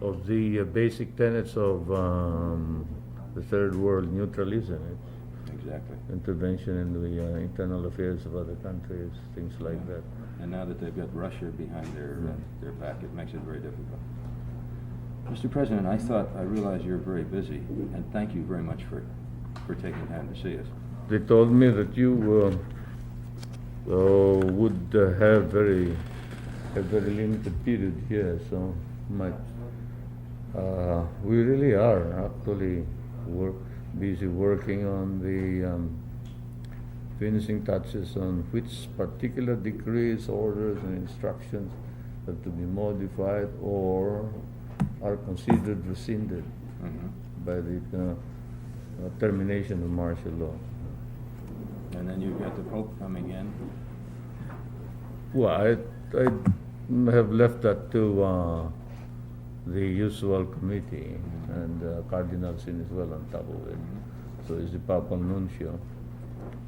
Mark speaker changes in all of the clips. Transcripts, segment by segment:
Speaker 1: of the basic tenets of the third world neutralism.
Speaker 2: Exactly.
Speaker 1: Intervention in the internal affairs of other countries, things like that.
Speaker 2: And now that they've got Russia behind their back, it makes it very difficult. Mr. President, I realize you're very busy, and thank you very much for taking time to see us.
Speaker 1: They told me that you would have very limited period here, so we really are actually busy working on the finishing touches on which particular decrees, orders, and instructions have to be modified or are considered rescinded by the termination of martial law.
Speaker 2: And then you've got the Pope coming in.
Speaker 1: Well, I have left that to the usual committee, and Cardinal Sin is well on top of it. So is the Papal Nuncio.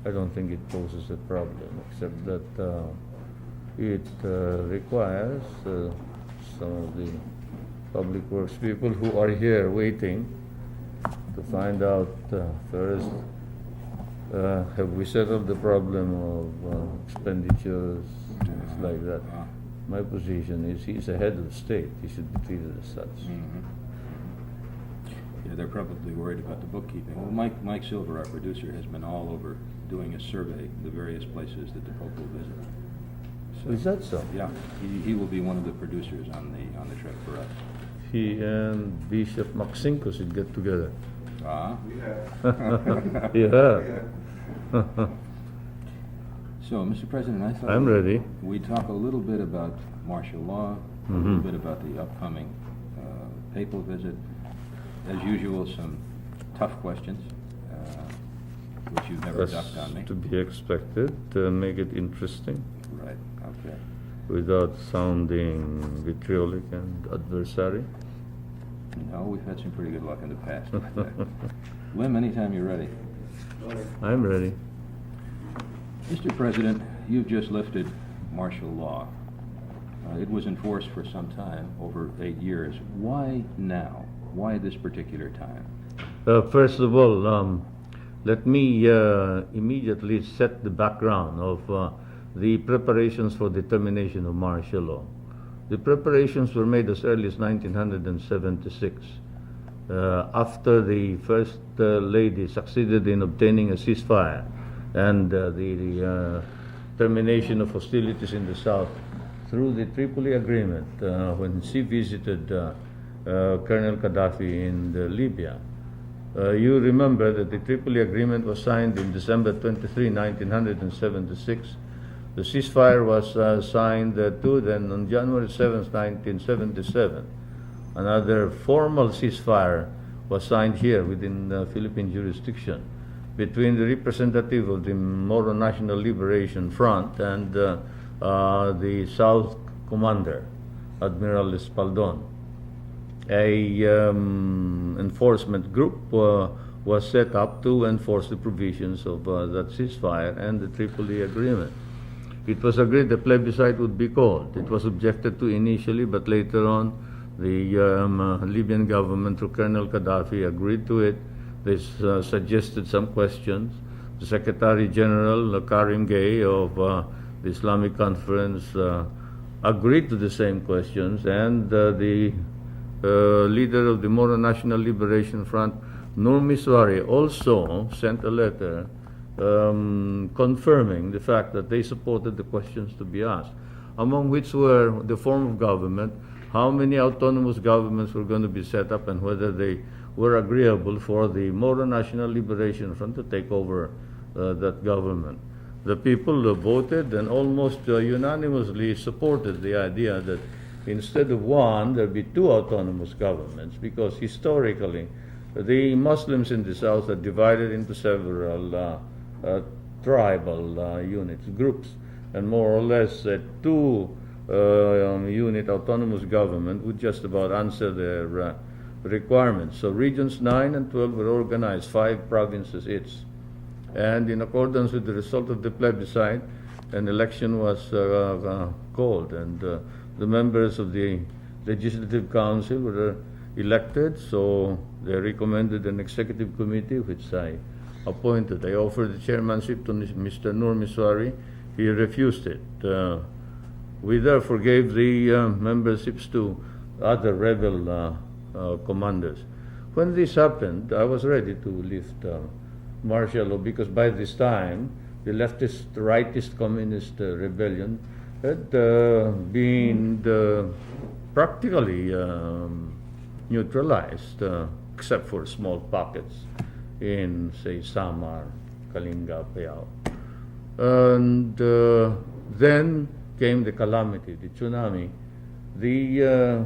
Speaker 1: I don't think it poses a problem, except that it requires some of the public works people who are here waiting to find out first, have we settled the problem of expenditures, things like that. My position is he's a head of state. He should be treated as such.
Speaker 2: Yeah, they're probably worried about the bookkeeping. Well, Mike Silver, our producer, has been all over doing a survey of the various places that the Pope will visit. So,
Speaker 1: Is that so?
Speaker 2: Yeah, he will be one of the producers on the trip for us.
Speaker 1: He and Bishop Maxinko should get together. Yeah.
Speaker 2: So, Mr. President, I thought
Speaker 1: I'm ready.
Speaker 2: we'd talk a little bit about martial law, a little bit about the upcoming papal visit. As usual, some tough questions, which you've never ducked on me.
Speaker 1: To be expected, to make it interesting,
Speaker 2: Right, okay.
Speaker 1: without sounding vitriolic and adversary.
Speaker 2: No, we've had some pretty good luck in the past with that. Lim, anytime you're ready.
Speaker 1: I'm ready.
Speaker 2: Mr. President, you've just lifted martial law. It was enforced for some time, over 8 years. Why now? Why this particular time?
Speaker 1: First of all, let me immediately set the background of the preparations for the termination of martial law. The preparations were made as early as 1976, after the First Lady succeeded in obtaining a ceasefire and the termination of hostilities in the south through the Tripoli Agreement when she visited Colonel Gaddafi in Libya. You remember that the Tripoli Agreement was signed in December 23, 1976. The ceasefire was signed too then on January 7, 1977. Another formal ceasefire was signed here within Philippine jurisdiction between the representative of the Moro National Liberation Front and the South Commander, Admiral Espaldon. A enforcement group was set up to enforce the provisions of that ceasefire and the Tripoli Agreement. It was agreed the plebiscite would be called. It was objected to initially, but later on the Libyan government through Colonel Gaddafi agreed to it. They suggested some questions. The Secretary General, Karim Gay of the Islamic Conference, agreed to the same questions, and the leader of the Moro National Liberation Front, Nur Miswari, also sent a letter confirming the fact that they supported the questions to be asked, among which were the form of government, how many autonomous governments were going to be set up, and whether they were agreeable for the Moro National Liberation Front to take over that government. The people voted and almost unanimously supported the idea that instead of one, there be two autonomous governments, because historically the Muslims in the south are divided into several tribal units, groups, and more or less a two-unit autonomous government would just about answer their requirements. So regions 9 and 12 were organized, 5 provinces each. And in accordance with the result of the plebiscite, an election was called, and the members of the Legislative Council were elected, so they recommended an executive committee, which I appointed. I offered the chairmanship to Mr. Nur Miswari. He refused it. We therefore gave the memberships to other rebel commanders. When this happened, I was ready to lift martial law, because by this time the leftist, rightist communist rebellion had been practically neutralized, except for small pockets in, say, Samar, Kalinga, Payao. And then came the calamity, the tsunami, the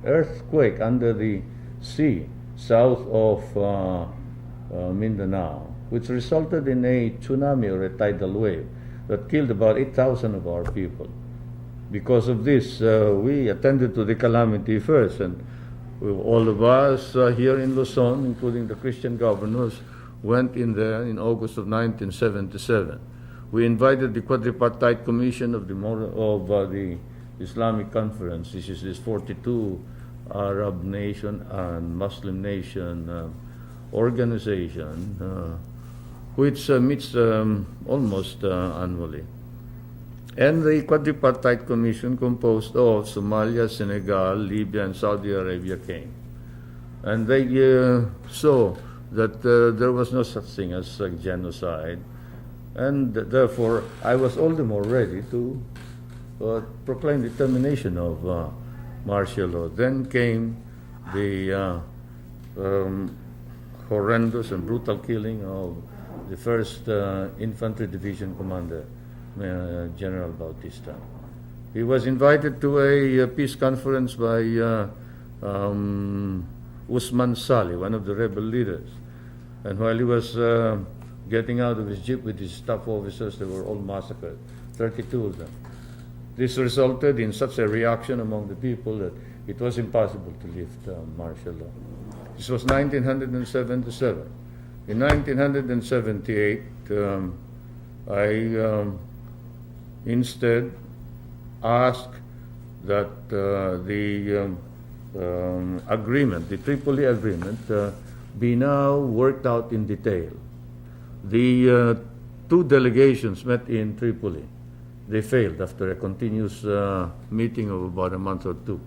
Speaker 1: earthquake under the sea south of Mindanao, which resulted in a tsunami or a tidal wave that killed about 8,000 of our people. Because of this, we attended to the calamity first, and all of us here in Luzon, including the Christian governors, went in there in August of 1977. We invited the Quadripartite Commission of the Islamic Conference. This is this 42 Arab nation and Muslim nation organization, which meets almost annually. And the Quadripartite Commission, composed of Somalia, Senegal, Libya, and Saudi Arabia, came. And they saw that there was no such thing as genocide, and therefore I was all the more ready to proclaim the termination of martial law. Then came the horrendous and brutal killing of the 1st Infantry Division Commander, General Bautista. He was invited to a peace conference by Usman Saleh, one of the rebel leaders. And while he was getting out of his jeep with his staff officers, they were all massacred, 32 of them. This resulted in such a reaction among the people that it was impossible to lift martial law. This was 1977. In 1978, I instead asked that the agreement, the Tripoli agreement, be now worked out in detail. The two delegations met in Tripoli. They failed after a continuous meeting of about a month or two.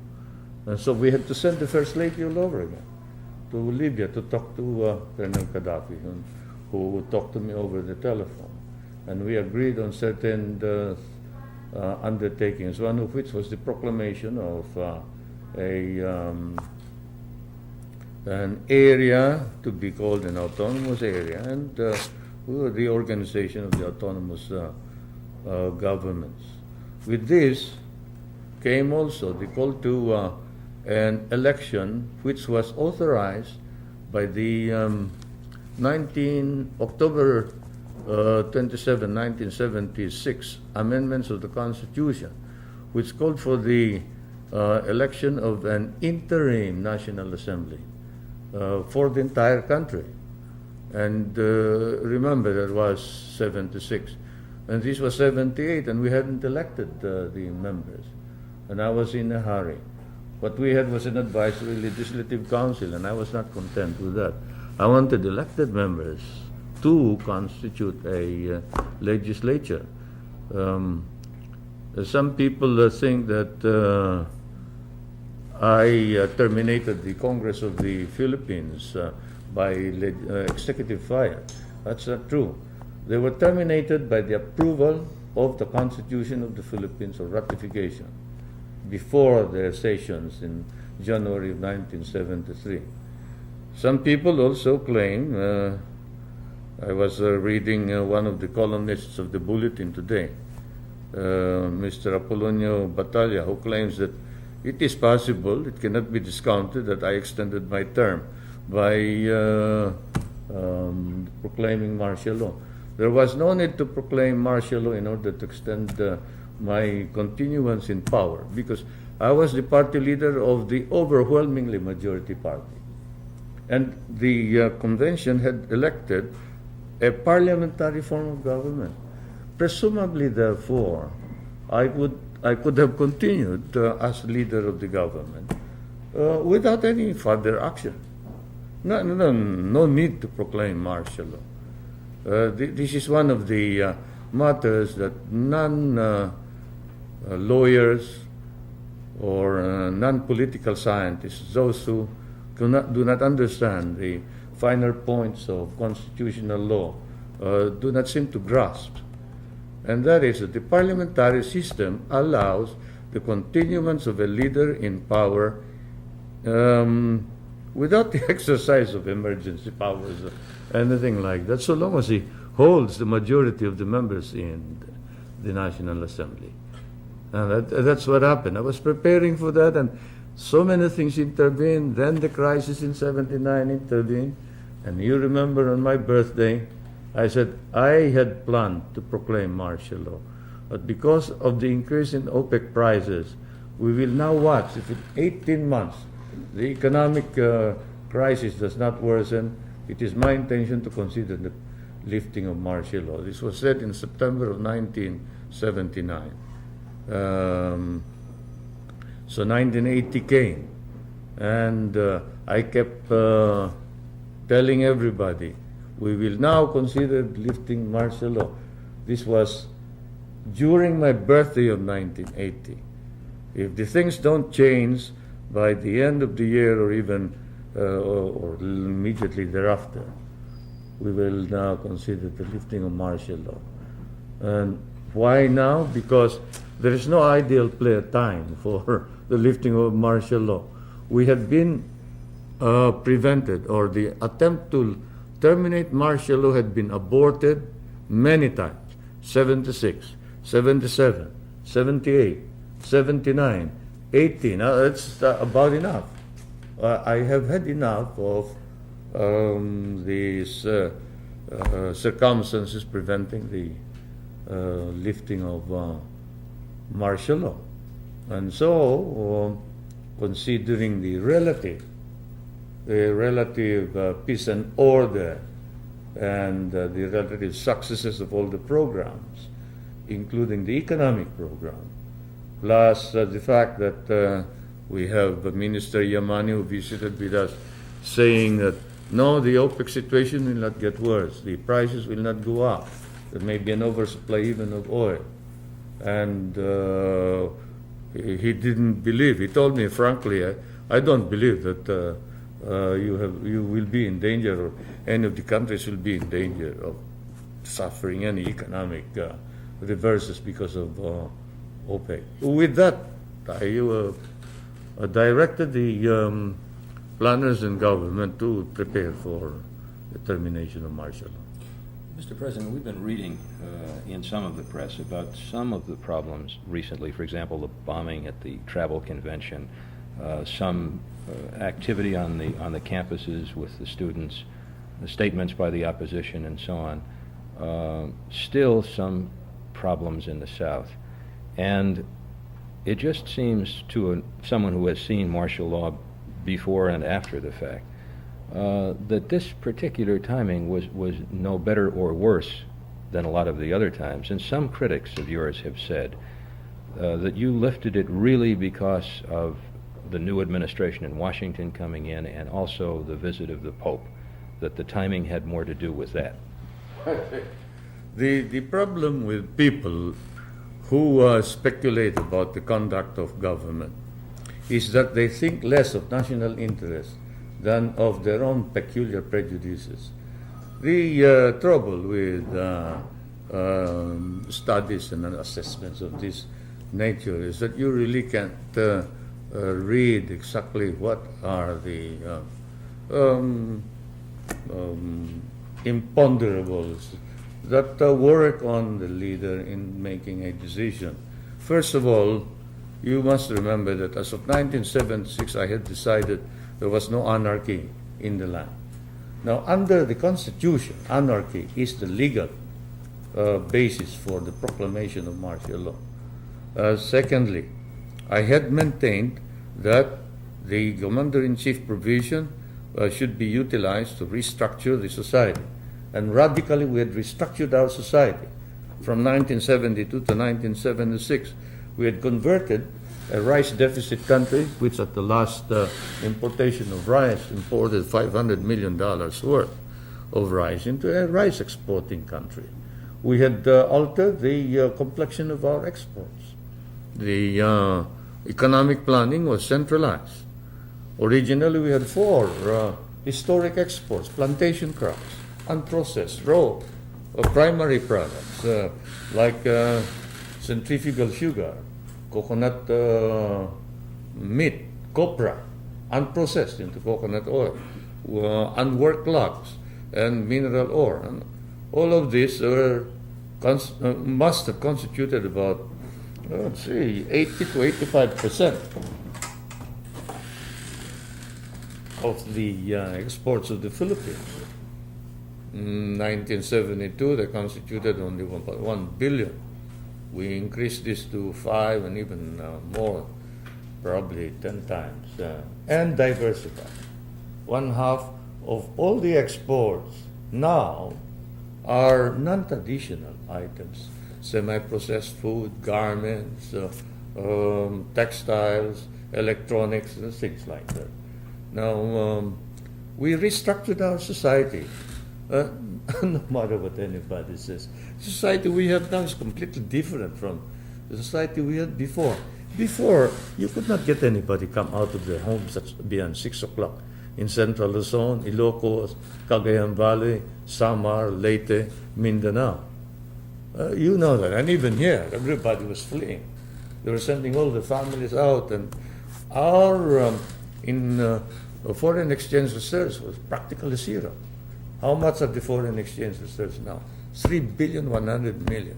Speaker 1: And so we had to send the First Lady all over again to Libya to talk to Colonel Gaddafi, who talked to me over the telephone. And we agreed on certain undertakings, one of which was the proclamation of an area to be called an autonomous area, and the organization of the autonomous governments. With this came also the call to an election which was authorized by the October 27, 1976 amendments of the Constitution, which called for the election of an interim National Assembly for the entire country. And remember, that was 76. And this was 78, and we hadn't elected the members. And I was in a hurry. What we had was an advisory legislative council, and I was not content with that. I wanted elected members to constitute a legislature. Some people think that I terminated the Congress of the Philippines by executive fire. That's not true. They were terminated by the approval of the Constitution of the Philippines, or ratification, before their sessions in January of 1973. Some people also claim, I was reading one of the columnists of the Bulletin today, Mr. Apolonio Batalla, who claims that it is possible, it cannot be discounted, that I extended my term by proclaiming martial law. There was no need to proclaim martial law in order to extend my continuance in power, because I was the party leader of the overwhelmingly majority party. And the convention had elected a parliamentary form of government, presumably, therefore, I could have continued as leader of the government without any further action. No need to proclaim martial law. This is one of the matters that non-lawyers or non-political scientists, those who do not understand the finer points of constitutional law, do not seem to grasp. And that is that the parliamentary system allows the continuance of a leader in power without the exercise of emergency powers or anything like that, so long as he holds the majority of the members in the National Assembly. And that's what happened. I was preparing for that, and so many things intervened. Then the crisis in '79 intervened. And you remember on my birthday, I said I had planned to proclaim martial law. But because of the increase in OPEC prices, we will now watch if in 18 months the economic crisis does not worsen. It is my intention to consider the lifting of martial law. This was said in September of 1979. So 1980 came, and I kept telling everybody, we will now consider lifting martial law. This was during my birthday of 1980. If the things don't change by the end of the year or even or immediately thereafter, we will now consider the lifting of martial law. And why now? Because there is no ideal time for the lifting of martial law. We had been prevented, or the attempt to terminate martial law had been aborted many times. 76, 77, 78, 79, 80. Now that's about enough. I have had enough of these circumstances preventing the lifting of martial law. And so, considering the relative peace and order and the relative successes of all the programs, including the economic program, plus the fact that we have Minister Yamani who visited with us saying that no, the OPEC situation will not get worse, the prices will not go up, there may be an oversupply even of oil. And he didn't believe. He told me frankly, I don't believe that you will be in danger, or any of the countries will be in danger of suffering any economic reverses because of OPEC. With that, I directed the planners and government to prepare for the termination of martial law.
Speaker 2: Mr. President, we've been reading in some of the press about some of the problems recently. For example, the bombing at the travel convention, some activity on the campuses with the students, the statements by the opposition, and so on. Still some problems in the South. And it just seems to someone who has seen martial law before and after the fact, that this particular timing was no better or worse than a lot of the other times. And some critics of yours have said that you lifted it really because of the new administration in Washington coming in, and also the visit of the Pope, that the timing had more to do with that.
Speaker 1: The problem with people who speculate about the conduct of government is that they think less of national interest than of their own peculiar prejudices. The trouble with studies and assessments of this nature is that you really can't read exactly what are the imponderables that work on the leader in making a decision. First of all, you must remember that as of 1976, I had decided there was no anarchy in the land. Now, under the Constitution, anarchy is the legal basis for the proclamation of martial law. Secondly, I had maintained that the Commander-in-Chief provision should be utilized to restructure the society. And radically, we had restructured our society from 1972 to 1976, we had converted a rice deficit country, which at the last importation of rice imported $500 million worth of rice, into a rice exporting country. We had altered the complexion of our exports. The economic planning was centralized. Originally, we had four historic exports: plantation crops, unprocessed, raw, primary products like centrifugal sugar, coconut meat, copra, unprocessed into coconut oil, unworked logs, and mineral ore. And all of these must have constituted about, let's see, 80 to 85% of the exports of the Philippines. In 1972, they constituted only 1 billion. We increased this to 5 and even more, probably 10 times, and diversified. One half of all the exports now are non-traditional items: semi-processed food, garments, textiles, electronics, and things like that. Now, we restructured our society. No matter what anybody says, the society we have now is completely different from the society we had before. Before, you could not get anybody come out of their homes beyond 6 o'clock in Central Luzon, Ilocos, Cagayan Valley, Samar, Leyte, Mindanao. You know that, and even here, everybody was fleeing. They were sending all the families out, and our foreign exchange reserves was practically zero. How much are the foreign exchange reserves now? 3,100,000,000.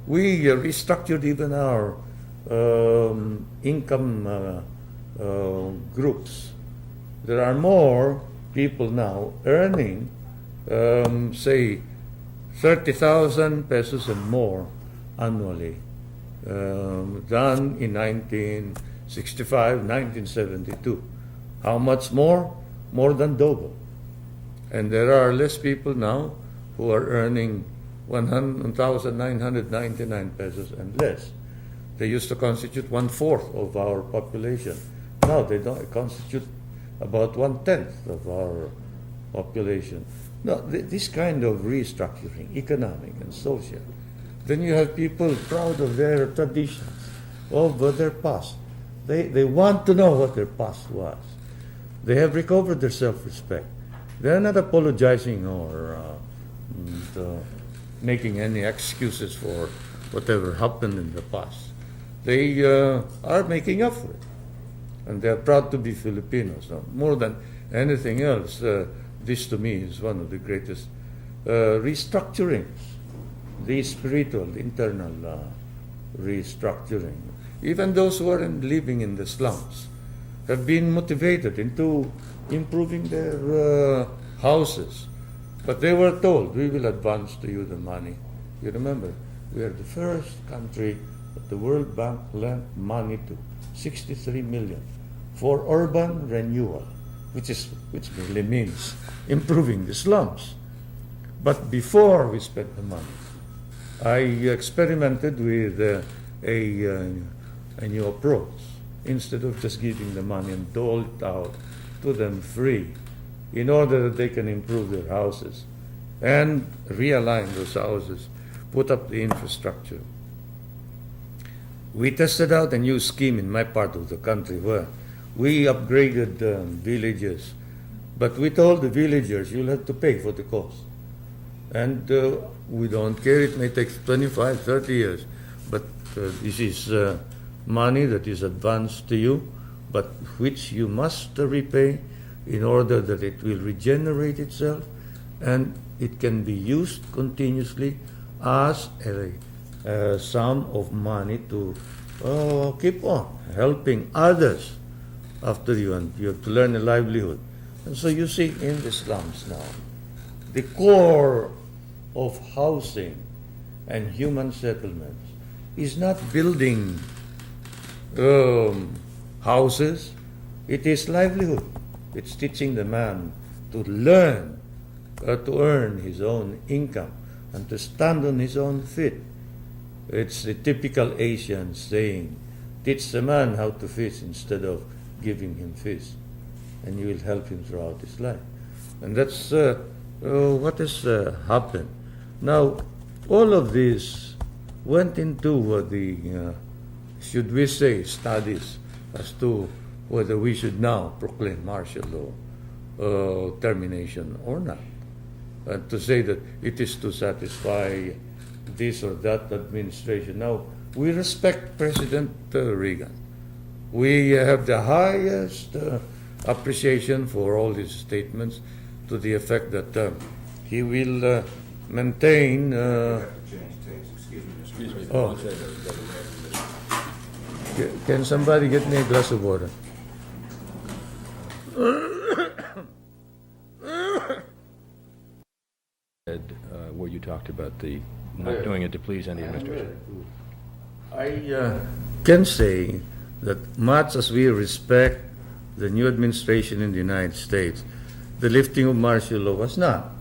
Speaker 1: We restructured even our income groups. There are more people now earning, say, 30,000 pesos and more annually than in 1965, 1972. How much more? More than double. And there are less people now who are earning 1,999 pesos and less. They used to constitute 1/4 of our population. Now they don't constitute about 1/10 of our population. Now, this kind of restructuring, economic and social. Then you have people proud of their traditions, of their past. They want to know what their past was. They have recovered their self-respect. They're not apologizing or making any excuses for whatever happened in the past. They are making up for it. And they're proud to be Filipinos. Now, more than anything else, this to me is one of the greatest restructurings, the spiritual, internal restructuring. Even those who are living in the slums have been motivated into improving their houses. But they were told, we will advance to you the money. You remember, we are the first country that the World Bank lent money to, 63 million, for urban renewal, which really means improving the slums. But before we spent the money, I experimented with a new approach. Instead of just giving the money and dole it out to them free, in order that they can improve their houses and realign those houses, put up the infrastructure. We tested out a new scheme in my part of the country where we upgraded villages, but we told the villagers, you'll have to pay for the cost. And we don't care, it may take 25, 30 years, but this is money that is advanced to you, but which you must repay in order that it will regenerate itself and it can be used continuously as a sum of money to keep on helping others after you, and you have to learn a livelihood. And so you see in the slums now, the core of housing and human settlements is not building houses, it is livelihood. It's teaching the man to learn to earn his own income and to stand on his own feet. It's the typical Asian saying, teach the man how to fish instead of giving him fish, and you will help him throughout his life. And that's what has happened. Now, all of this went into the, should we say, studies as to whether we should now proclaim martial law termination or not. And to say that it is to satisfy this or that administration. Now, we respect President Reagan. We have the highest appreciation for all his statements to the effect that he will maintain.
Speaker 2: Excuse me.
Speaker 1: Oh. Can somebody get me a glass of water?
Speaker 2: Where you talked about the not doing it to please any administration.
Speaker 1: I can say that much as we respect the new administration in the United States, the lifting of martial law was not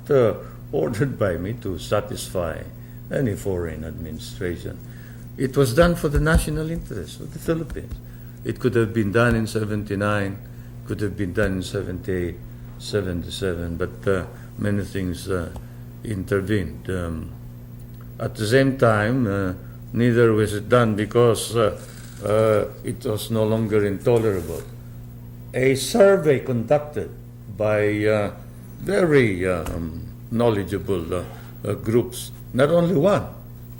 Speaker 1: ordered by me to satisfy any foreign administration. It was done for the national interest of the Philippines. It could have been done in 79, could have been done in 78, 77, but many things intervened. At the same time, neither was it done because it was no longer intolerable. A survey conducted by very knowledgeable groups, not only one,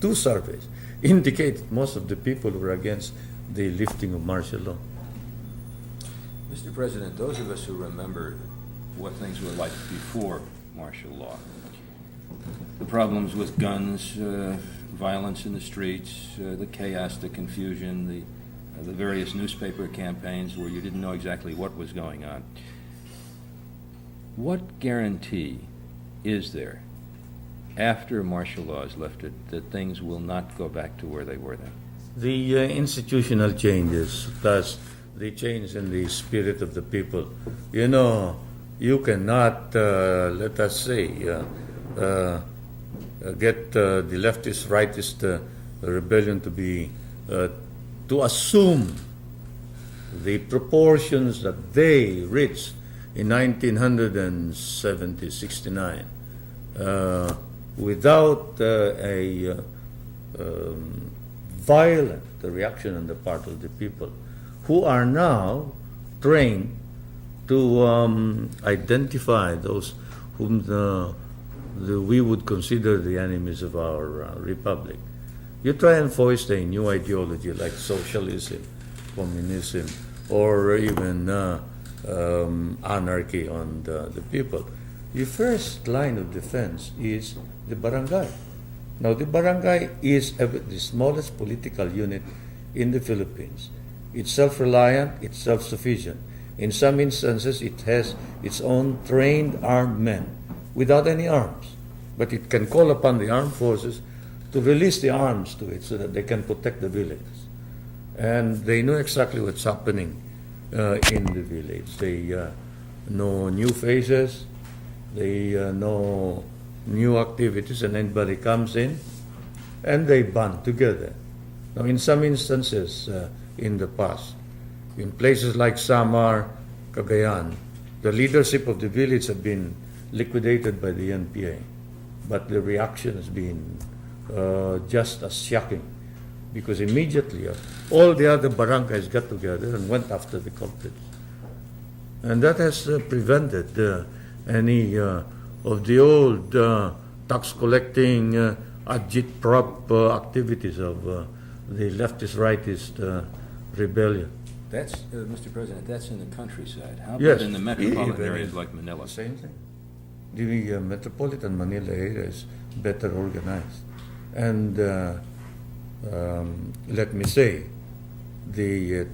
Speaker 1: two surveys, indicated most of the people were against the lifting of martial law.
Speaker 2: Mr. President, those of us who remember what things were like before martial law, the problems with guns, violence in the streets, the chaos, the confusion, the various newspaper campaigns where you didn't know exactly what was going on. What guarantee is there after martial law is lifted that things will not go back to where they were then?
Speaker 1: The institutional changes, plus the change in the spirit of the people. You know, you cannot, let us say, get the leftist, rightist rebellion to be, to assume the proportions that they reached in 1970, 69, without a violent reaction on the part of the people, who are now trained to identify those whom we would consider the enemies of our republic. You try and foist a new ideology like socialism, communism, or even anarchy on the people. The first line of defense is the barangay. Now, the barangay is the smallest political unit in the Philippines. It's self-reliant, it's self-sufficient. In some instances, it has its own trained armed men without any arms. But it can call upon the armed forces to release the arms to it so that they can protect the villages. And they know exactly what's happening in the village. They know new faces, they know new activities, and anybody comes in and they band together. Now, in some instances in the past, in places like Samar, Cagayan, the leadership of the village have been liquidated by the NPA, but the reaction has been just as shocking, because immediately all the other barangays got together and went after the culprits. And that has prevented any of the old tax collecting, agit-prop activities of the leftist, rightist rebellion.
Speaker 2: That's, Mr. President, that's in the countryside. How
Speaker 1: Yes,
Speaker 2: about in the metropolitan
Speaker 1: even
Speaker 2: areas like Manila?
Speaker 1: Same thing. The metropolitan Manila area is better organized. And let me say, the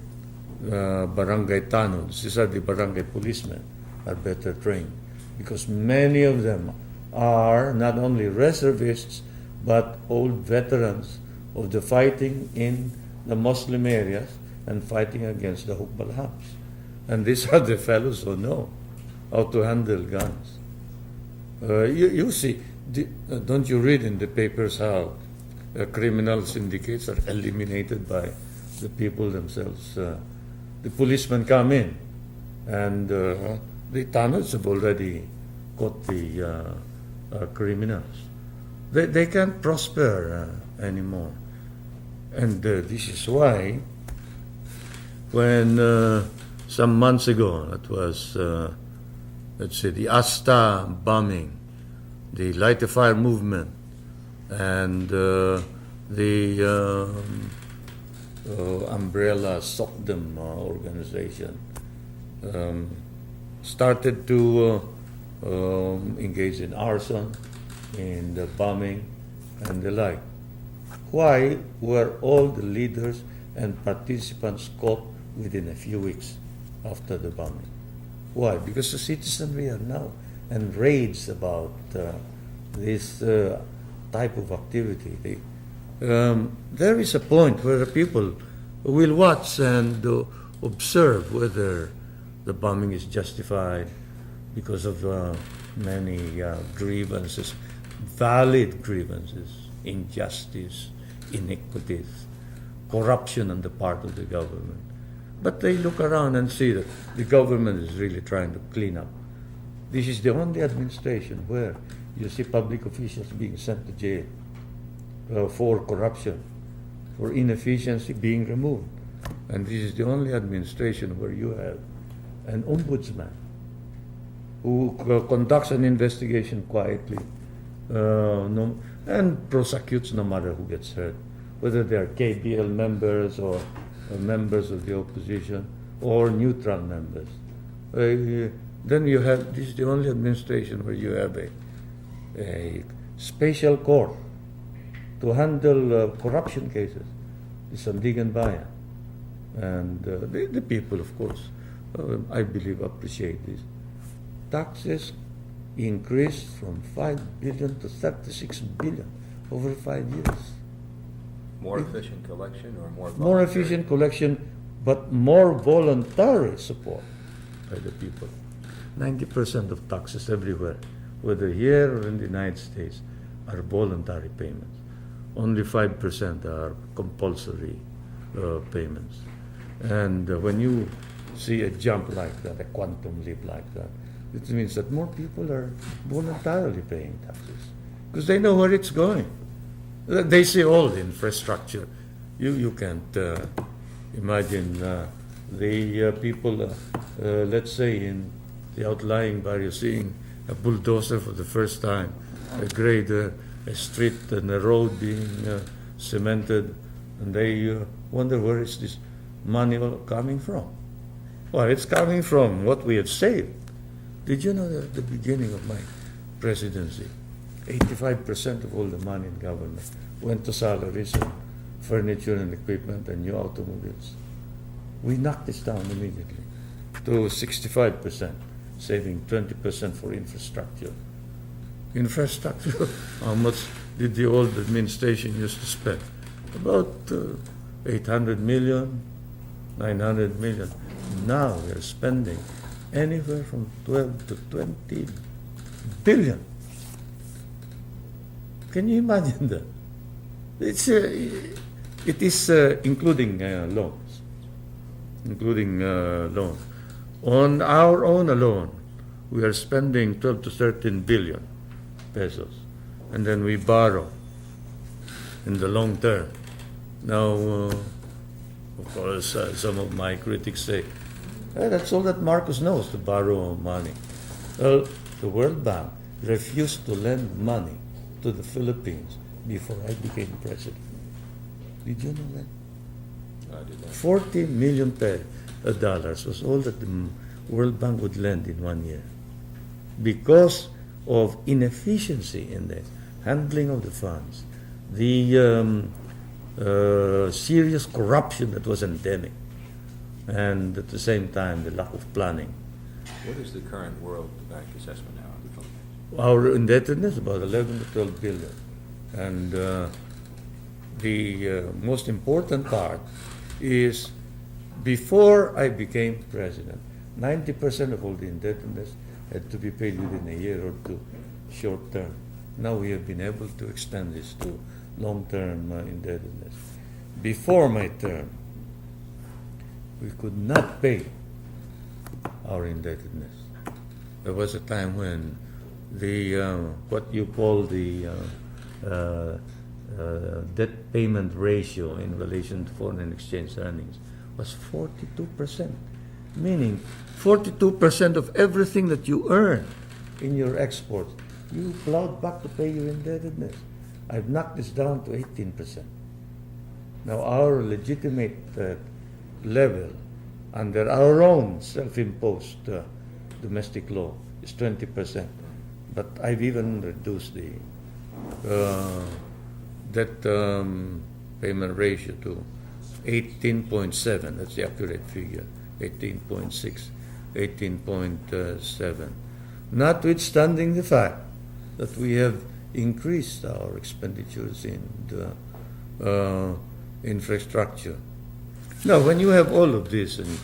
Speaker 1: barangay tanods, these are the barangay policemen, are better trained, because many of them are not only reservists, but old veterans of the fighting in the Muslim areas and fighting against the Hukbalhams. And these are the fellows who know how to handle guns. You see, Don't you read in the papers how criminal syndicates are eliminated by the people themselves? The policemen come in, and the tunnels have already caught the criminals. They can't prosper anymore. And this is why, when some months ago, it was, let's say, the Asta bombing, the Light the Fire movement, and the Umbrella Sokdem organization started to engage in arson, in the bombing, and the like. Why were all the leaders and participants caught within a few weeks after the bombing? Why? Because the citizenry are now enraged about this type of activity. There is a point where the people will watch and observe whether the bombing is justified because of many grievances, valid grievances, injustice, iniquities, corruption on the part of the government. But they look around and see that the government is really trying to clean up. This is the only administration where you see public officials being sent to jail for corruption, for inefficiency being removed. And this is the only administration where you have an ombudsman who conducts an investigation quietly and prosecutes no matter who gets hurt, whether they are KBL members or members of the opposition or neutral members. Then you have, this is the only administration where you have a special court to handle corruption cases, the Sandigan Bayan. And the people, of course, I believe, appreciate this. Taxes increased from 5 billion to 36 billion over 5 years.
Speaker 2: More efficient collection or more
Speaker 1: More
Speaker 2: voluntary?
Speaker 1: efficient collection, but more voluntary support by the people. 90% of taxes everywhere, whether here or in the United States, are voluntary payments. Only 5% are compulsory payments. And when you see a jump like that, a quantum leap like that, it means that more people are voluntarily paying taxes because they know where it's going. They see all the infrastructure. You can't imagine the people, let's say in the outlying barrio, seeing a bulldozer for the first time, a grader, a street and a road being cemented, and they wonder where is this money all coming from? Well, it's coming from what we have saved. Did you know that at the beginning of my presidency, 85% of all the money in government went to salaries and furniture and equipment and new automobiles? We knocked this down immediately to 65%, saving 20% for infrastructure. Infrastructure, how much did the old administration used to spend? About 800 million, 900 million. Now we are spending anywhere from 12 to 20 billion. Can you imagine that? It is including loans. Including loans. On our own alone, we are spending 12 to 13 billion pesos. And then we borrow in the long term. Now, of course, some of my critics say, that's all that Marcos knows, to borrow money. Well, the World Bank refused to lend money to the Philippines before I became president. Did you know that?
Speaker 2: I did not.
Speaker 1: $40 million dollars was all that the World Bank would lend in 1 year because of inefficiency in the handling of the funds, the serious corruption that was endemic, and at the same time the lack of planning.
Speaker 2: What is the current World Bank assessment now of the Philippines?
Speaker 1: Our indebtedness about 11 to 12 billion, and the most important part is before I became president, 90% of all the indebtedness had to be paid within a year or two, short term. Now we have been able to extend this to long-term indebtedness. Before my term, we could not pay our indebtedness. There was a time when the what you call the debt payment ratio in relation to foreign exchange earnings was 42%, meaning 42% of everything that you earn in your exports, you plowed back to pay your indebtedness. I've knocked this down to 18%. Now our legitimate level under our own self-imposed domestic law is 20%. But I've even reduced the debt payment ratio to 18.7. That's the accurate figure. 18.6, 18.7. Notwithstanding the fact that we have increased our expenditures in the infrastructure. Now, when you have all of this and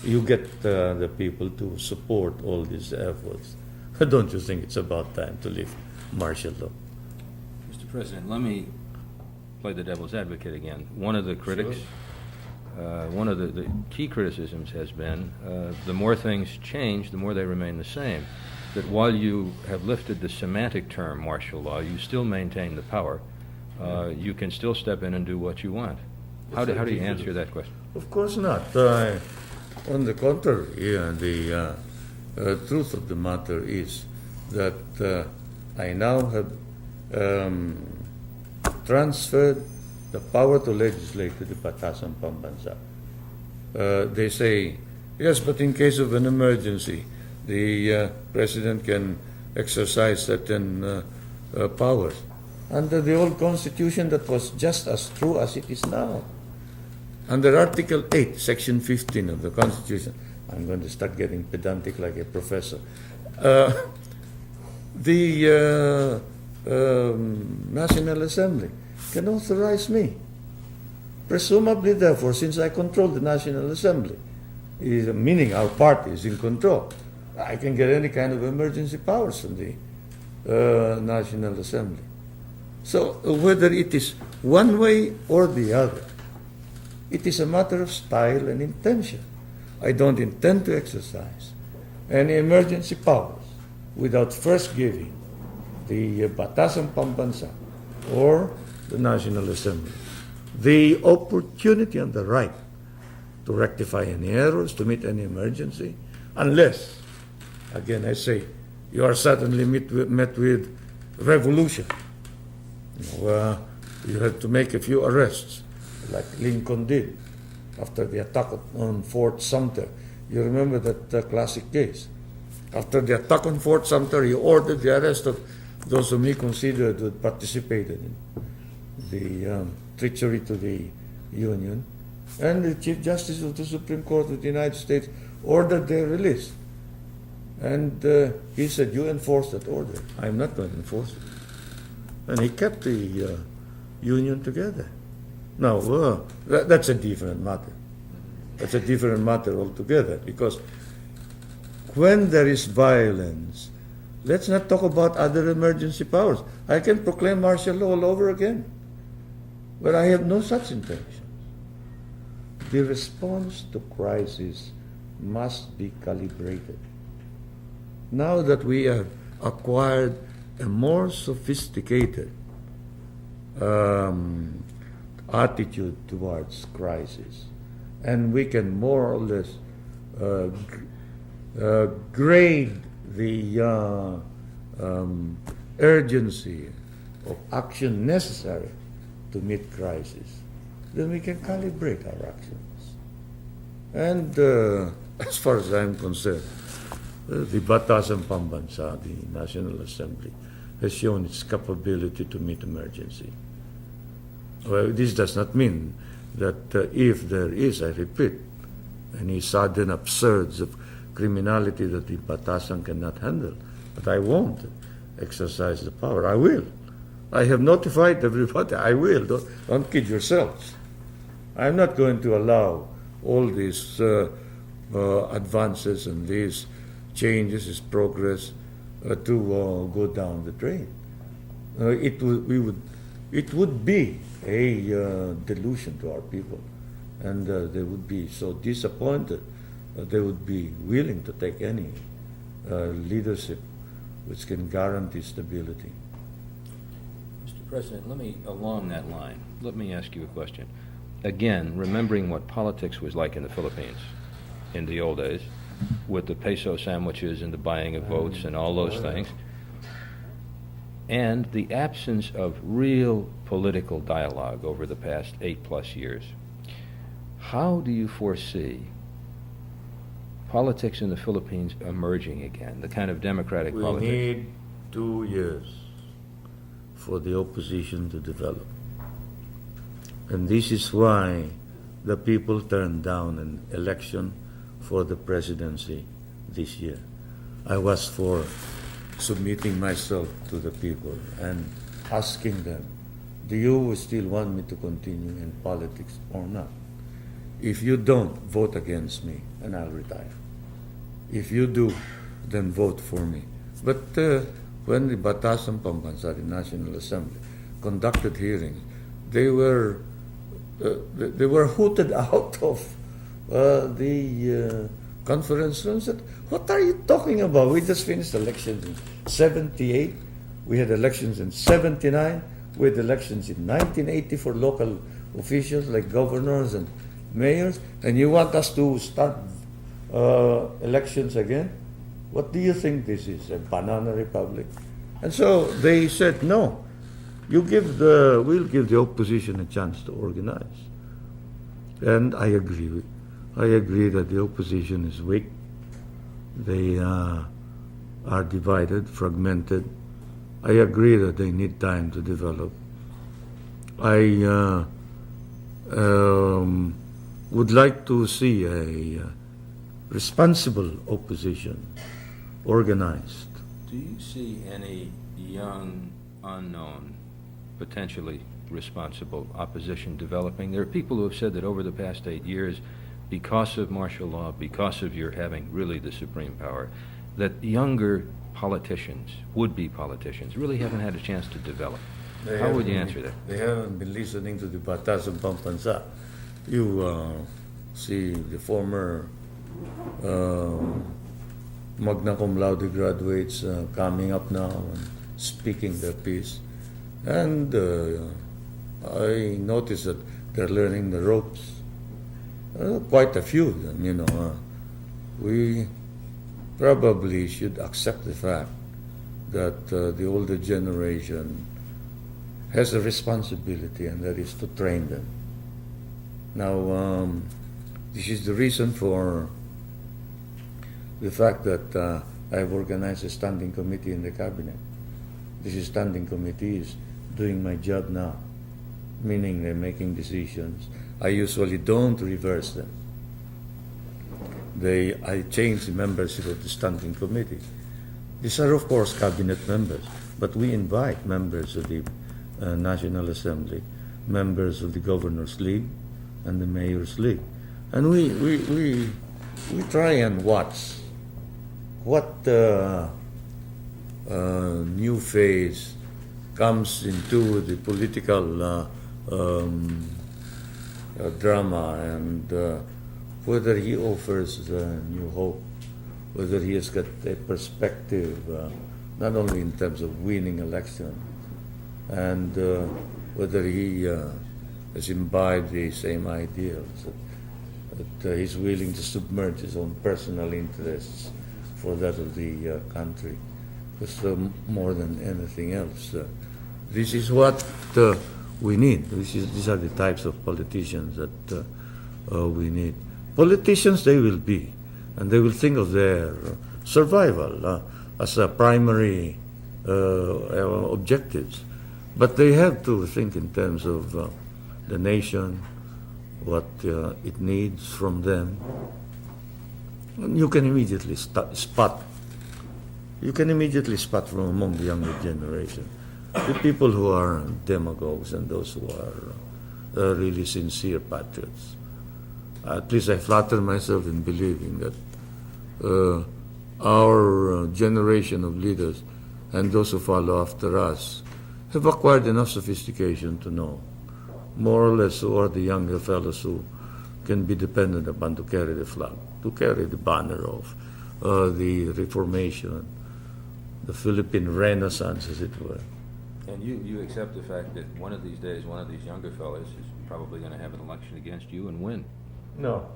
Speaker 1: you get the people to support all these efforts, don't you think it's about time to lift martial law?
Speaker 2: Mr. President, let me play the devil's advocate again. One of the critics, one of the key criticisms has been the more things change, the more they remain the same. That while you have lifted the semantic term martial law, you still maintain the power. You can still step in and do what you want. How do you answer that question?
Speaker 1: Of course not. On the contrary, the truth of the matter is that I now have transferred the power to legislate to the Batasan Pambansa. They say, yes, but in case of an emergency, the President can exercise certain powers. Under the old Constitution, that was just as true as it is now. Under Article 8, Section 15 of the Constitution, I'm going to start getting pedantic like a professor. The National Assembly can authorize me. Presumably, therefore, since I control the National Assembly, meaning our party is in control, I can get any kind of emergency powers from the National Assembly. So whether it is one way or the other, it is a matter of style and intention. I don't intend to exercise any emergency powers without first giving the Batasan Pambansa or the National Assembly the opportunity and the right to rectify any errors, to meet any emergency, unless, again I say, you are suddenly met with revolution. You have to make a few arrests, like Lincoln did after the attack on Fort Sumter. You remember that classic case. After the attack on Fort Sumter, he ordered the arrest of those whom he considered had participated in the treachery to the Union. And the Chief Justice of the Supreme Court of the United States ordered their release. And he said, you enforce that order. I'm not going to enforce it. And he kept the Union together. Now, that's a different matter. That's a different matter altogether, because when there is violence, let's not talk about other emergency powers. I can proclaim martial law all over again, but I have no such intentions. The response to crisis must be calibrated. Now that we have acquired a more sophisticated attitude towards crisis, and we can more or less grade the urgency of action necessary to meet crisis, then we can calibrate our actions. And as far as I'm concerned, the Batasan Pambansa, the National Assembly, has shown its capability to meet emergency. Well, this does not mean that if there is, I repeat, any sudden upsurge of criminality that the Batasan cannot handle, but I won't exercise the power. I will. I have notified everybody. I will. Don't kid yourselves. I'm not going to allow all these advances and these changes, this progress, to go down the drain. it would be a delusion to our people, and they would be so disappointed that they would be willing to take any leadership which can guarantee stability.
Speaker 2: Mr. President, along that line, let me ask you a question. Again, remembering what politics was like in the Philippines in the old days, with the peso sandwiches and the buying of votes and all those things, and the absence of real political dialogue over the past 8+ years, how do you foresee politics in the Philippines emerging again, the kind of democratic
Speaker 1: We
Speaker 2: politics?
Speaker 1: need 2 years for the opposition to develop. And this is why the people turned down an election for the presidency this year. I was for submitting myself to the people and asking them, do you still want me to continue in politics or not? If you don't, vote against me and I'll retire. If you do, then vote for me. But when the Batasang Pambansa, the National Assembly, conducted hearings, they were hooted out of the conference room. Said, what are you talking about? We just finished elections in 78. We had elections in 79. We had elections in 1980 for local officials like governors and mayors. And you want us to start elections again? What do you think this is, a banana republic? And so they said, no, we'll give the opposition a chance to organize. And I agree. I agree that the opposition is weak. They are divided, fragmented. I agree that they need time to develop. I would like to see a responsible opposition organized.
Speaker 2: Do you see any young, unknown, potentially responsible opposition developing? There are people who have said that over the past 8 years, because of martial law, because of your having really the supreme power, that younger politicians, would-be politicians, really haven't had a chance to develop. How would you answer that?
Speaker 1: They haven't been listening to the Batasang Pambansa. You see the former magna cum laude graduates coming up now and speaking their piece. And I noticed that they're learning the ropes. Quite a few of them, we probably should accept the fact that the older generation has a responsibility, and that is to train them. Now, this is the reason for the fact that I've organized a standing committee in the cabinet. This standing committee is doing my job now, meaning they're making decisions. I usually don't reverse them. I change the membership of the standing committee. These are, of course, cabinet members, but we invite members of the National Assembly, members of the Governors League and the Mayor's League. And we try and watch what new phase comes into the political drama, and whether he offers new hope, whether he has got a perspective, not only in terms of winning election, and whether he has imbibed the same ideals, that he's willing to submerge his own personal interests for that of the country. Because more than anything else, this is what we need. These are the types of politicians that we need. Politicians, they will be, and they will think of their survival as a primary objectives. But they have to think in terms of the nation, what it needs from them. And you can immediately spot. You can immediately spot from among the younger generation the people who are demagogues and those who are really sincere patriots. At least I flatter myself in believing that our generation of leaders and those who follow after us have acquired enough sophistication to know more or less who are the younger fellows who can be depended upon to carry the flag, to carry the banner of the Reformation, the Philippine Renaissance, as it were.
Speaker 2: And you accept the fact that one of these days, one of these younger fellows is probably going to have an election against you and win.
Speaker 1: No.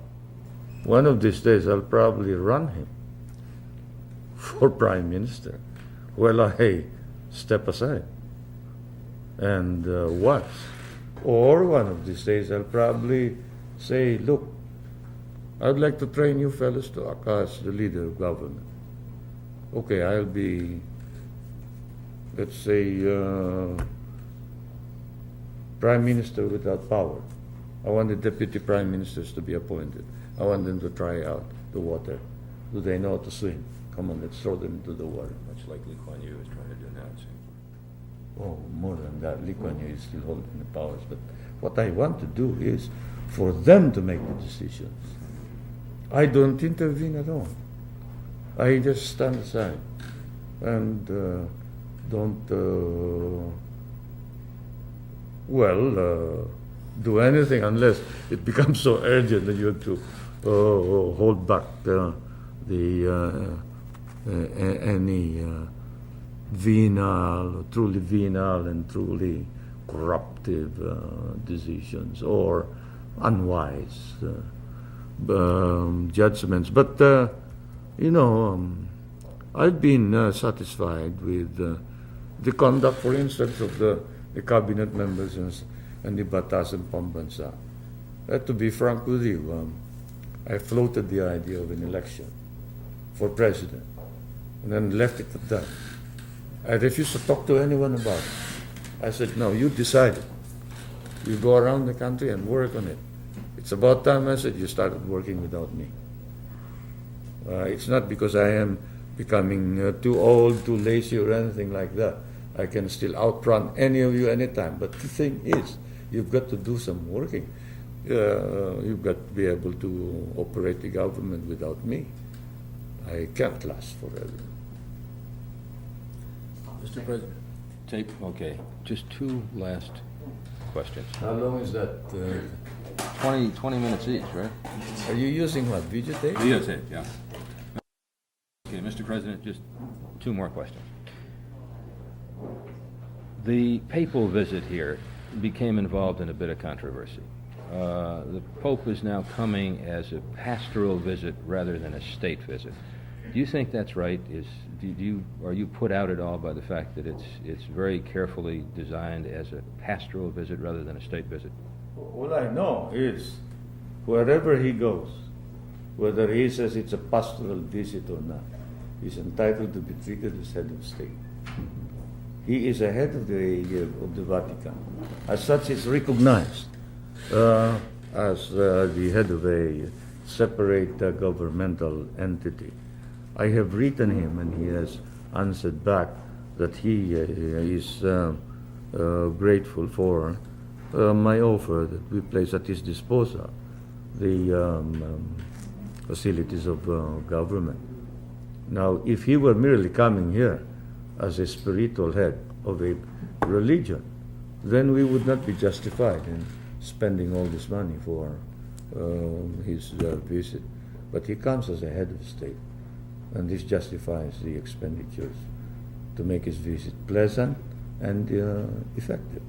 Speaker 1: One of these days, I'll probably run him for Prime Minister while I step aside and watch. Or one of these days, I'll probably say, look, I'd like to train you fellows to act as the leader of government. Okay, I'll be, let's say, Prime Minister without power. I want the deputy prime ministers to be appointed. I want them to try out the water. Do they know how to swim? Come on, let's throw them into the water.
Speaker 2: Much like Lee Kuan Yew is trying to do now, it seems.
Speaker 1: Oh, more than that, Lee Kuan Yew is still holding the powers. But what I want to do is for them to make the decisions. I don't intervene at all. I just stand aside and don't, do anything unless it becomes so urgent that you have to hold back any venal, truly venal and truly corruptive decisions or unwise judgments. But, I've been satisfied with the conduct, for instance, of the cabinet members and the batas and pambansa. To be frank with you, I floated the idea of an election for president and then left it at that. I refused to talk to anyone about it. I said, no, you decide it. You go around the country and work on it. It's about time, I said, you started working without me. It's not because I am becoming too old, too lazy, or anything like that. I can still outrun any of you anytime. But the thing is, you've got to do some working. You've got to be able to operate the government without me. I can't last forever.
Speaker 2: Mr. President. Tape, okay. Just two last questions.
Speaker 1: How long is that?
Speaker 2: 20 minutes each, right?
Speaker 1: Are you using what, videotape?
Speaker 2: Videotape, yeah. Okay, Mr. President, just two more questions. The papal visit here became involved in a bit of controversy. The Pope is now coming as a pastoral visit rather than a state visit. Do you think that's right? Are you put out at all by the fact that it's very carefully designed as a pastoral visit rather than a state visit?
Speaker 1: All I know is wherever he goes, whether he says it's a pastoral visit or not, he's entitled to be treated as head of state. He is a head of the Vatican. As such, he's recognized as the head of a separate governmental entity. I have written him, and he has answered back that he is grateful for my offer that we place at his disposal the facilities of government. Now, if he were merely coming here as a spiritual head of a religion, then we would not be justified in spending all this money for his visit. But he comes as a head of state, and this justifies the expenditures to make his visit pleasant and effective.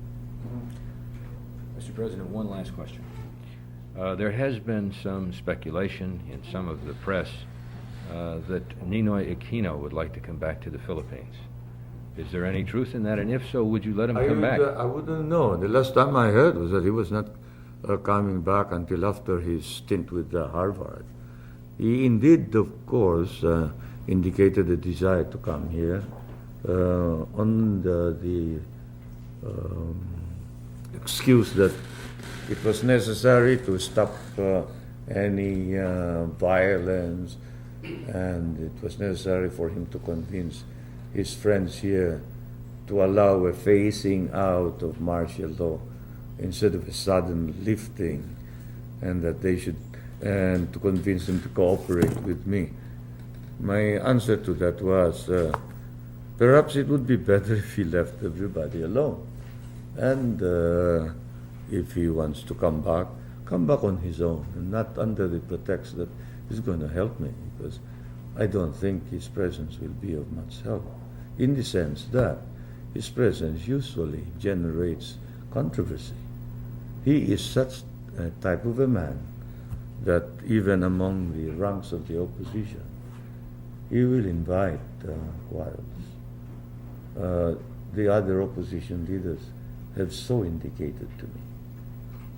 Speaker 2: Mr. President, one last question. There has been some speculation in some of the press that Ninoy Aquino would like to come back to the Philippines. Is there any truth in that? And if so, would you let him come back?
Speaker 1: I wouldn't know. The last time I heard was that he was not coming back until after his stint with Harvard. He indeed, of course, indicated a desire to come here on the excuse that it was necessary to stop any violence, and it was necessary for him to convince his friends here to allow a phasing out of martial law instead of a sudden lifting, and that they should, and to convince them to cooperate with me. My answer to that was, perhaps it would be better if he left everybody alone. And if he wants to come back on his own, and not under the pretext that he's going to help me, because I don't think his presence will be of much help, in the sense that his presence usually generates controversy. He is such a type of a man that even among the ranks of the opposition, he will invite quarrels. The other opposition leaders have so indicated to me.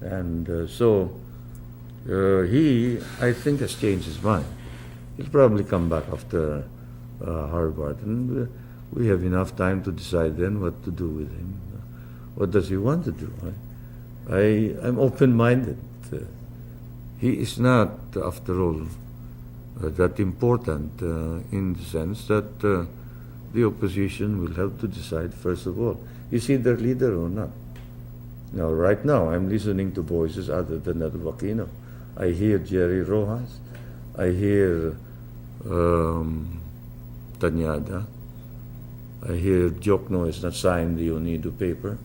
Speaker 1: And so he, I think, has changed his mind. He'll probably come back after Harvard, and we have enough time to decide then what to do with him. What does he want to do? I'm open-minded. He is not, after all, that important in the sense that the opposition will have to decide, first of all, is he their leader or not? Now, right now, I'm listening to voices other than that of Aquino. I hear Jerry Rojas. I hear Tanyada. I hear Jokno has not signed the UNIDO paper.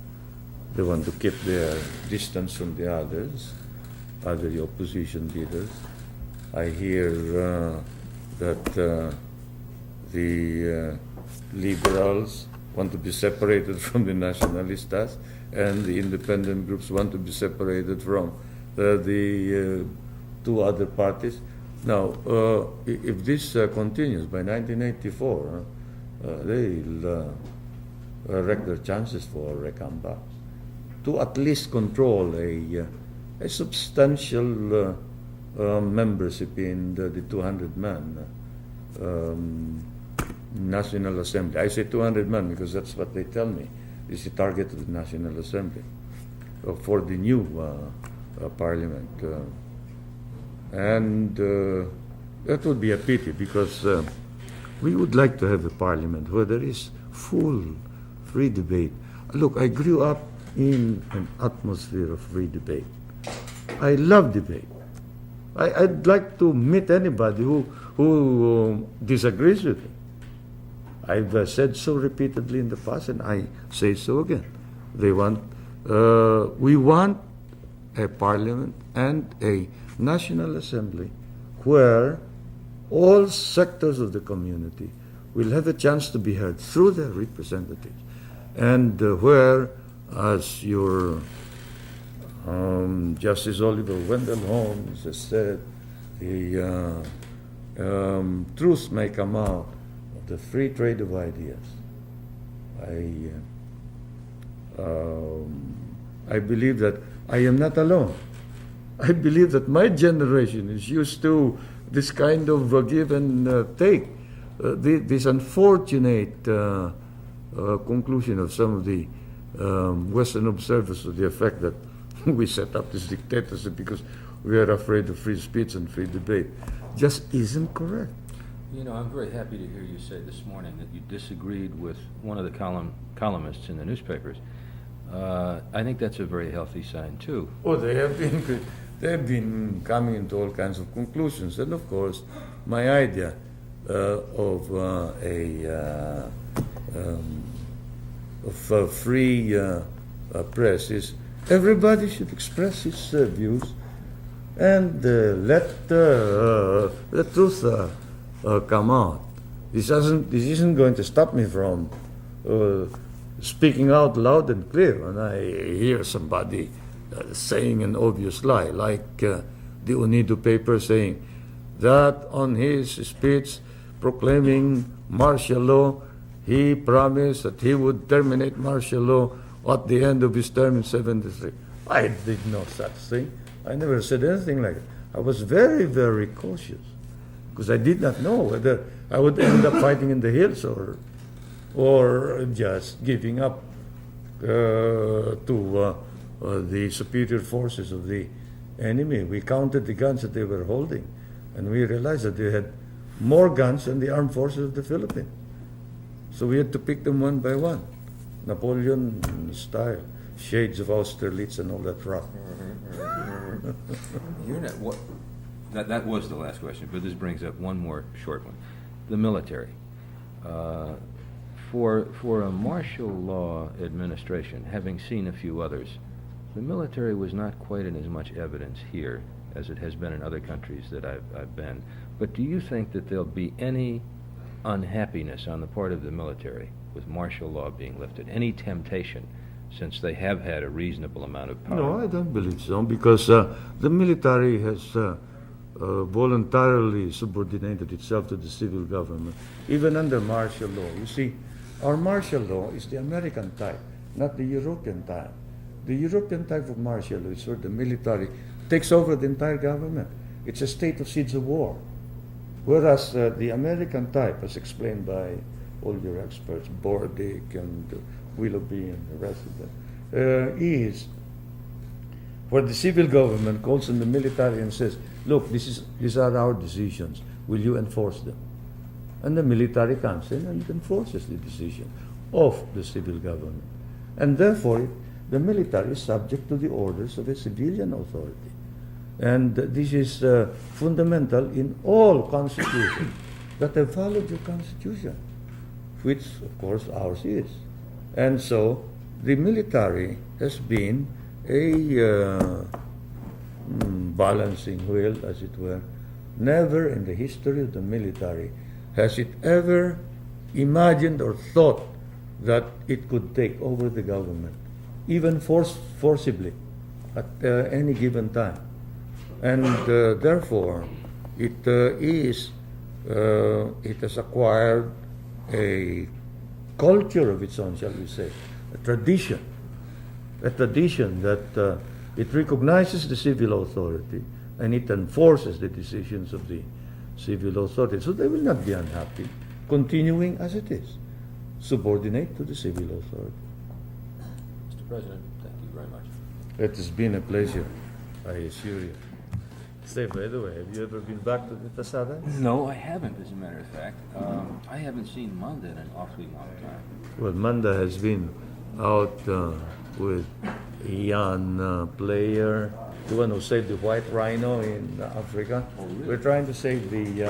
Speaker 1: They want to keep their distance from the others, other opposition leaders. I hear that the liberals want to be separated from the nacionalistas, and the independent groups want to be separated from the two other parties. Now, if this continues, by 1984, they'll wreck their chances for a comeback. To at least control a substantial membership in the 200-man National Assembly. I say 200 men because that's what they tell me is the target of the National Assembly for the new parliament. And that would be a pity, because we would like to have a parliament where there is full, free debate. Look, I grew up in an atmosphere of free debate. I love debate. I'd like to meet anybody who disagrees with me. I've said so repeatedly in the past, and I say so again. We want a parliament and a National Assembly where all sectors of the community will have a chance to be heard through their representatives, and where, as your Justice Oliver Wendell Holmes has said, the truth may come out of the free trade of ideas. I believe that I am not alone. I believe that my generation is used to this kind of give and take. This unfortunate conclusion of some of the Western observers to the effect that we set up this dictatorship because we are afraid of free speech and free debate just isn't correct.
Speaker 2: You know, I'm very happy to hear you say this morning that you disagreed with one of the columnists in the newspapers. I think that's a very healthy sign, too.
Speaker 1: Oh, they have been coming into all kinds of conclusions. And, of course, my idea of a free press is everybody should express his views and let the truth come out. This isn't going to stop me from speaking out loud and clear when I hear somebody saying an obvious lie, like the UNIDO paper saying that on his speech proclaiming martial law, he promised that he would terminate martial law at the end of his term in 73. I did no such thing. I never said anything like it. I was very, very cautious because I did not know whether I would end up fighting in the hills or just giving up to the superior forces of the enemy. We counted the guns that they were holding, and we realized that they had more guns than the armed forces of the Philippines. So we had to pick them one by one, Napoleon style, shades of Austerlitz and all that rock.
Speaker 2: That was the last question, but this brings up one more short one. The military. For a martial law administration, having seen a few others, the military was not quite in as much evidence here as it has been in other countries that I've been. But do you think that there'll be any unhappiness on the part of the military with martial law being lifted? Any temptation, since they have had a reasonable amount of power?
Speaker 1: No, I don't believe so, because the military has voluntarily subordinated itself to the civil government, even under martial law. You see, our martial law is the American type, not the European type. The European type of martial law is where the military takes over the entire government. It's a state of siege of war. Whereas the American type, as explained by all your experts, Bordick and Willoughby and the rest of them, is where the civil government calls on the military and says, look, these are our decisions. Will you enforce them? And the military comes in and enforces the decision of the civil government. And therefore, the military is subject to the orders of a civilian authority. And this is fundamental in all constitutions that have followed your constitution, which, of course, ours is. And so, the military has been a balancing wheel, as it were. Never in the history of the military has it ever imagined or thought that it could take over the government, even forcibly, at any given time. And therefore, it has acquired a culture of its own, shall we say, a tradition that it recognizes the civil authority and it enforces the decisions of the civil authority. So they will not be unhappy, continuing as it is, subordinate to the civil authority.
Speaker 2: Mr. President, thank you very much.
Speaker 1: It has been a pleasure, I assure you. Say, by the way, have you ever been back to the Tasada?
Speaker 2: No, I haven't, as a matter of fact. I haven't seen Manda in an awfully long time.
Speaker 1: Well, Manda has been out with a young player, the one who saved the white rhino in Africa.
Speaker 2: Oh, really?
Speaker 1: We're trying to save the